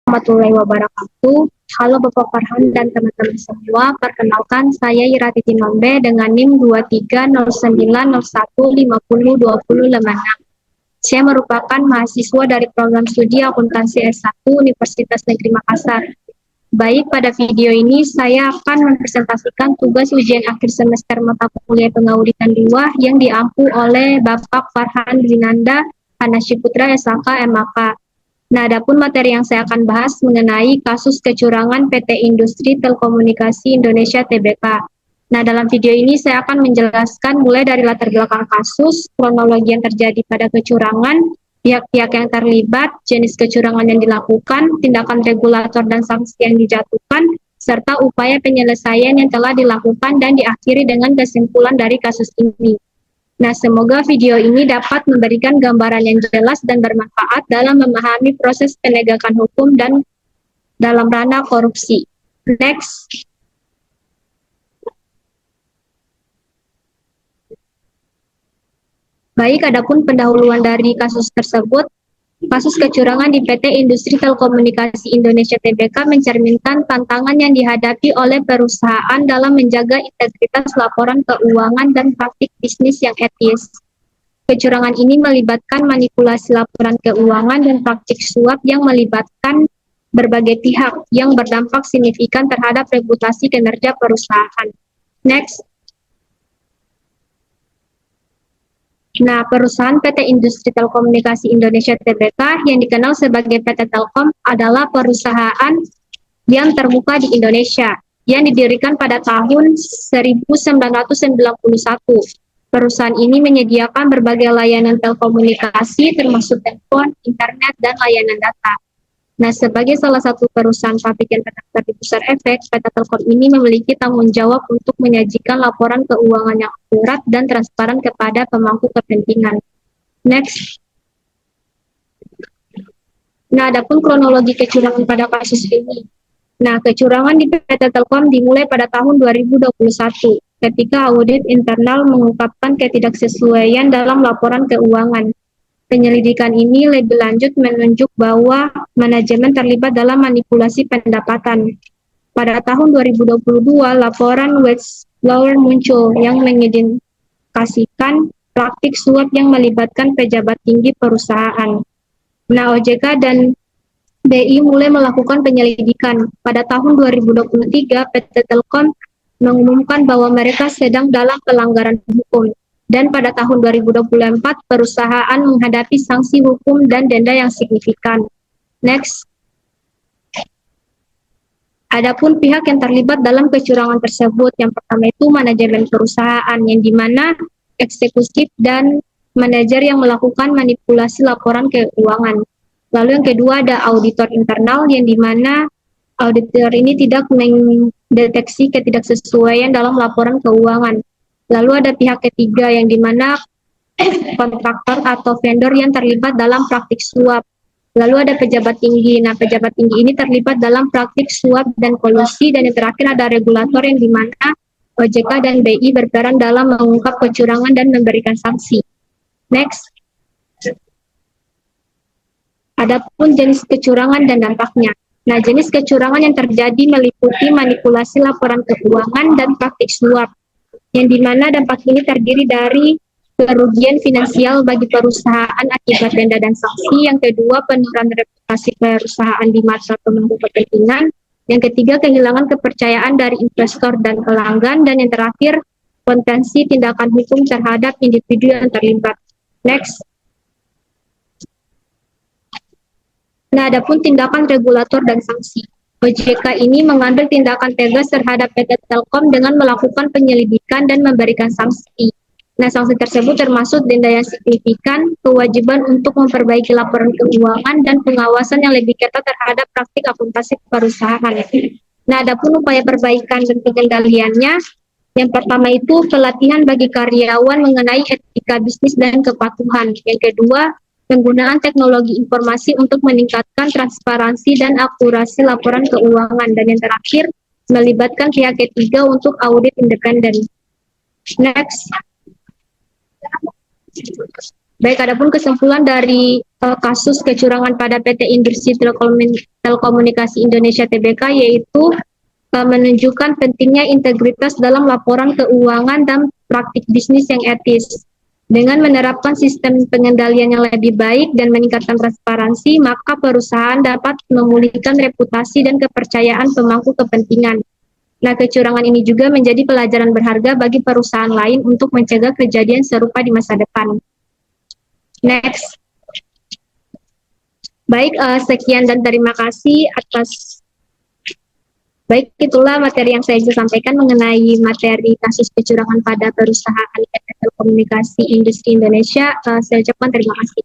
Warahmatullahi wabarakatuh. Halo Bapak Farhan dan teman-teman semua, perkenalkan saya Ira Titi Nombe dengan NIM 230901502056. Saya merupakan mahasiswa dari program studi akuntansi S1 Universitas Negeri Makassar. Baik, pada video ini saya akan mempresentasikan tugas ujian akhir semester mata kuliah pengauditan 2 yang diampu oleh Bapak Farhan Dwinanda Hanasyiputra SHK MAK. Nah, adapun materi yang saya akan bahas mengenai kasus kecurangan PT Industri Telekomunikasi Indonesia Tbk. Nah, dalam video ini saya akan menjelaskan mulai dari latar belakang kasus, kronologi yang terjadi pada kecurangan, pihak-pihak yang terlibat, jenis kecurangan yang dilakukan, tindakan regulator dan sanksi yang dijatuhkan, serta upaya penyelesaian yang telah dilakukan dan diakhiri dengan kesimpulan dari kasus ini. Nah, semoga video ini dapat memberikan gambaran yang jelas dan bermanfaat dalam memahami proses penegakan hukum dan dalam ranah korupsi. Next. Baik, adapun pendahuluan dari kasus tersebut, kasus kecurangan di PT Industri Telekomunikasi Indonesia Tbk mencerminkan tantangan yang dihadapi oleh perusahaan dalam menjaga integritas laporan keuangan dan praktik bisnis yang etis. Kecurangan ini melibatkan manipulasi laporan keuangan dan praktik suap yang melibatkan berbagai pihak yang berdampak signifikan terhadap reputasi kinerja perusahaan. Next. Nah, perusahaan PT Industri Telekomunikasi Indonesia Tbk yang dikenal sebagai PT Telkom adalah perusahaan yang terbuka di Indonesia yang didirikan pada tahun 1991. Perusahaan ini menyediakan berbagai layanan telekomunikasi termasuk telepon, internet, dan layanan data. Nah, sebagai salah satu perusahaan pabrik yang terdaftar di Bursa Efek, PT Telkom ini memiliki tanggung jawab untuk menyajikan laporan keuangan yang akurat dan transparan kepada pemangku kepentingan. Next. Nah, adapun kronologi kecurangan pada kasus ini. Nah, kecurangan di PT Telkom dimulai pada tahun 2021 ketika audit internal mengungkapkan ketidaksesuaian dalam laporan keuangan. Penyelidikan ini lebih lanjut menunjuk bahwa manajemen terlibat dalam manipulasi pendapatan. Pada tahun 2022, laporan whistleblower muncul yang mengindikasikan praktik suap yang melibatkan pejabat tinggi perusahaan. Nah, OJK dan BI mulai melakukan penyelidikan. Pada tahun 2023, PT Telkom mengumumkan bahwa mereka sedang dalam pelanggaran hukum. Dan pada tahun 2024, perusahaan menghadapi sanksi hukum dan denda yang signifikan. Next. Adapun pihak yang terlibat dalam kecurangan tersebut, yang pertama itu manajemen perusahaan, yang dimana eksekutif dan manajer yang melakukan manipulasi laporan keuangan. Lalu yang kedua ada auditor internal, yang dimana auditor ini tidak mendeteksi ketidaksesuaian dalam laporan keuangan. Lalu ada pihak ketiga yang dimana kontraktor atau vendor yang terlibat dalam praktik suap. Lalu ada pejabat tinggi. Nah, pejabat tinggi ini terlibat dalam praktik suap dan kolusi. Dan yang terakhir ada regulator yang dimana OJK dan BI berperan dalam mengungkap kecurangan dan memberikan sanksi. Next. Adapun jenis kecurangan dan dampaknya. Nah, jenis kecurangan yang terjadi meliputi manipulasi laporan keuangan dan praktik suap, yang dimana dampak ini terdiri dari kerugian finansial bagi perusahaan akibat denda dan sanksi. Yang kedua, penurunan reputasi perusahaan di mata pemangku kepentingan. Yang ketiga, kehilangan kepercayaan dari investor dan pelanggan. Dan yang terakhir, potensi tindakan hukum terhadap individu yang terlibat. Next. Nah, adapun tindakan regulator dan sanksi. OJK ini mengambil tindakan tegas terhadap PT Telkom dengan melakukan penyelidikan dan memberikan sanksi. Nah, sanksi tersebut termasuk denda yang signifikan, kewajiban untuk memperbaiki laporan keuangan, dan pengawasan yang lebih ketat terhadap praktik akuntansi perusahaan. Nah, adapun upaya perbaikan dan pengendaliannya, yang pertama itu pelatihan bagi karyawan mengenai etika bisnis dan kepatuhan. Yang kedua, penggunaan teknologi informasi untuk meningkatkan transparansi dan akurasi laporan keuangan. Dan yang terakhir, melibatkan pihak ketiga untuk audit independen. Next. Baik, adapun kesimpulan dari kasus kecurangan pada PT Industri Telekomunikasi Indonesia Tbk, yaitu menunjukkan pentingnya integritas dalam laporan keuangan dan praktik bisnis yang etis. Dengan menerapkan sistem pengendalian yang lebih baik dan meningkatkan transparansi, maka perusahaan dapat memulihkan reputasi dan kepercayaan pemangku kepentingan. Nah, kecurangan ini juga menjadi pelajaran berharga bagi perusahaan lain untuk mencegah kejadian serupa di masa depan. Next. Baik, sekian dan terima kasih atas. Baik, itulah materi yang saya bisa sampaikan mengenai materi kasus kecurangan pada perusahaan PT Telekomunikasi Industri Indonesia. Saya ucapkan terima kasih.